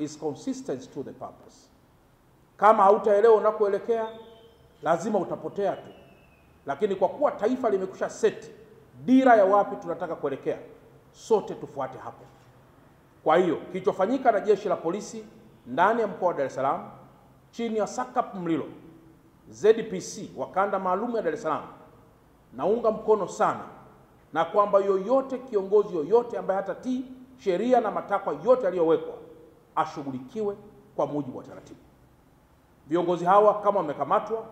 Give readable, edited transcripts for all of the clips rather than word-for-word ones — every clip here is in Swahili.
is consistent to the purpose. Kama hautaelewa unakoelekea, lazima utapotea tu. Lakini kwa kuwa taifa limekusha set dira ya wapi tunataka kuelekea, sote tufuate hapo. Kwa hiyo kilichofanyika na jeshi la polisi ndani ya mkoa wa Dar es Salaam chini ya SACP Mlilo, ZPC wa kanda maalum ya Dar es Salaam, naunga mkono sana, na kwamba yoyote kiongozi yoyote ambaye hatatii sheria na matakwa yote yaliyowekwa ashughulikiwe kwa mujibu wa taratibu. Viongozi hawa kama wamekamatwa,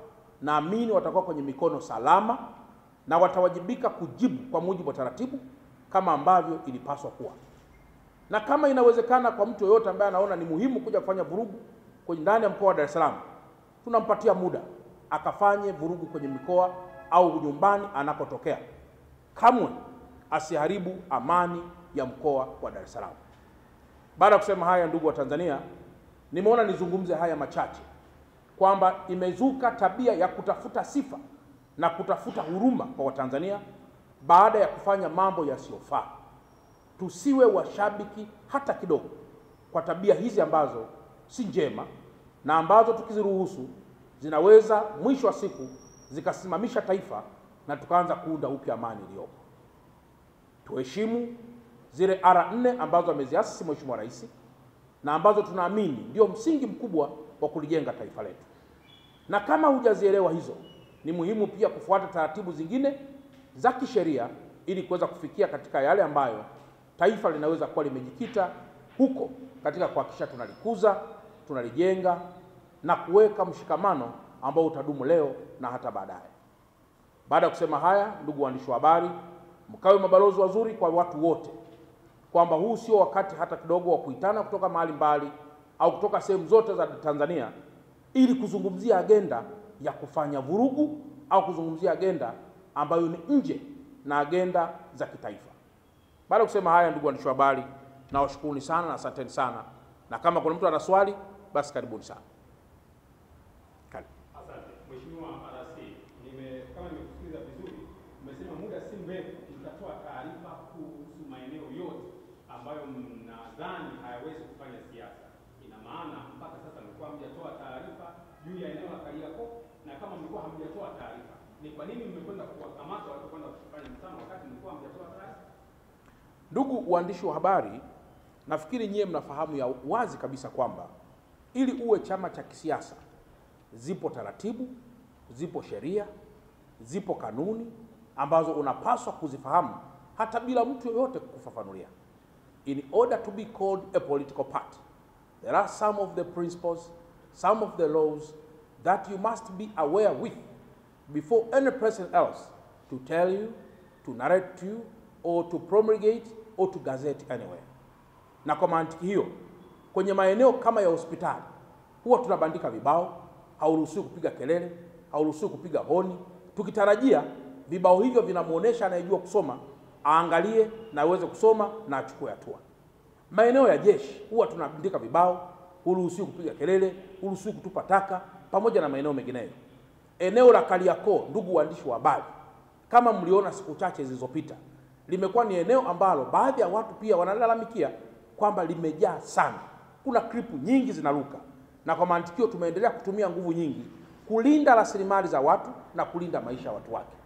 naamini watakuwa kwenye mikono salama na watawajibika kujibu kwa mujibu wa taratibu kama ambavyo ilipaswa kuwa. Na kama inawezekana kwa mtu yoyote ambaye anaona ni muhimu kuja kufanya vurugu kwenye ndani ya mkoa wa Dar es Salaam, tunampatia muda akafanye vurugu kwenye mikoa au nyumbani anakotokea. Kamwe asiharibu amani ya mkoa wa Dar es Salaam. Baada ya kusema haya, ndugu wa Tanzania, nimeona nizungumze haya machache kwamba imezuka tabia ya kutafuta sifa na kutafuta huruma kwa Watanzania baada ya kufanya mambo yasiyofaa. Tusiwe washabiki hata kidogo kwa tabia hizi ambazo si njema na ambazo tukiziruhusu zinaweza mwisho wa siku zikasimamisha taifa na tukaanza kuunda upya amani iliyopo. Tuheshimu zile R4 ambazo ameziasisi Mheshimiwa Rais na ambazo tunaamini ndio msingi mkubwa wa kulijenga taifa letu. Na kama hujazielewa hizo, ni muhimu pia kufuata taratibu zingine za kisheria ili kuweza kufikia katika yale ambayo taifa linaweza kuwa limejikita huko katika kuhakikisha tunalikuza, tunalijenga na kuweka mshikamano ambao utadumu leo na hata baadaye. Baada ya kusema haya, ndugu waandishi wa habari, mkawe mabalozi wazuri kwa watu wote kwamba huu sio wakati hata kidogo wa kuitana kutoka mahali mbali au kutoka sehemu zote za Tanzania ili kuzungumzia agenda ya kufanya vurugu au kuzungumzia agenda ambayo ni nje na agenda za kitaifa. Baada ya kusema haya, ndugu waandishi wa habari, nawashukuruni sana na asanteni sana, na kama kuna mtu ana swali basi karibuni sana. Asante. Mheshimiwa RC, kama nimekusikiliza vizuri, umesema muda si mrefu mtatoa taarifa kuhusu maeneo yote ambayo mnadhani hayawezi kufanya siasa. Ina maana mpaka sasa mlikuwa hamjatoa taarifa juu ya eneo la Kariakoo, na kama mlikuwa hamjatoa taarifa, ni kwa nini mmekwenda kuwakamata watu kwenda kufanya mkutano wakati mlikuwa hamjatoa taarifa? Ndugu waandishi wa habari, nafikiri nyie mnafahamu ya wazi kabisa kwamba ili uwe chama cha kisiasa zipo taratibu, zipo sheria, zipo kanuni ambazo unapaswa kuzifahamu hata bila mtu yoyote kukufafanulia. In order to be called a political party, there are some of the principles, some of the laws that you must be aware with before any person else to tell you, to narrate to you, or to promulgate or to gazette anywhere. Na kwa mantiki hiyo, kwenye maeneo kama ya hospitali huwa tunabandika vibao, hauruhusiwi kupiga kelele, hauruhusiwi kupiga honi, tukitarajia vibao hivyo vinamuonesha anayejua kusoma aangalie na aweze kusoma na achukue hatua. Maeneo ya jeshi huwa tunabandika vibao, huruhusiwi kupiga kelele, huruhusiwi kutupa taka, pamoja na maeneo mengineyo. Eneo la Kariakoo, ndugu waandishi wa habari, kama mliona siku chache zilizopita, limekuwa ni eneo ambalo baadhi ya watu pia wanalalamikia kwamba limejaa sana. Kuna klipu nyingi zinaruka, na kwa mantikio tumeendelea kutumia nguvu nyingi kulinda rasilimali za watu na kulinda maisha ya watu wake.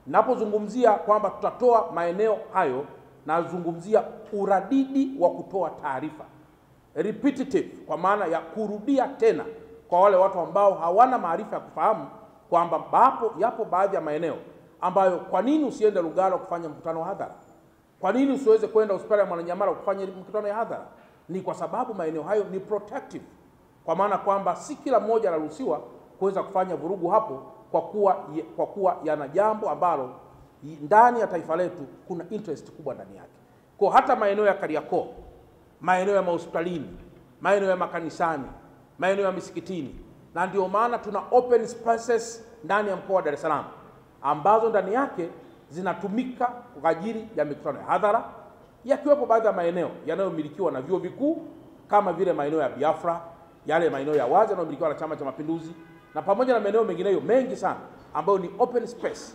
Ninapozungumzia kwamba tutatoa maeneo hayo, nazungumzia uradidi wa kutoa taarifa, repetitive, kwa maana ya kurudia tena kwa wale watu ambao hawana maarifa ya kufahamu kwamba yapo baadhi ya maeneo ambayo, kwa nini usiende Lugalo kufanya mkutano wa hadhara? Kwa nini usiweze kwenda hospitali ya Mwananyamala kufanya mkutano ya hadhara? Ni kwa sababu maeneo hayo ni protective, kwa maana kwamba si kila mmoja anaruhusiwa kuweza kufanya vurugu hapo, kwa kuwa yana jambo ambalo ndani ya taifa letu kuna interest kubwa ndani yake. Kwa hata maeneo ya Kariakoo, maeneo ya mahospitalini, maeneo ya makanisani, maeneo ya misikitini, na ndio maana tuna open spaces ndani ya mkoa wa Dar es Salaam ambazo ndani yake zinatumika kwa ajili ya mikutano ya hadhara, yakiwepo baadhi ya maeneo yanayomilikiwa na vyuo vikuu kama vile maeneo ya Biafra, yale maeneo ya wazi yanayomilikiwa na Chama cha Mapinduzi, na pamoja na maeneo mengineyo mengi sana ambayo ni open space.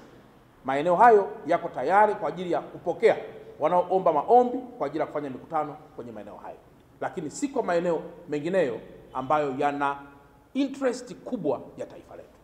Maeneo hayo yako tayari kwa ajili ya kupokea wanaoomba maombi kwa ajili ya kufanya mikutano kwenye maeneo hayo. lakini si kwa maeneo mengineyo ambayo yana interest kubwa ya taifa letu.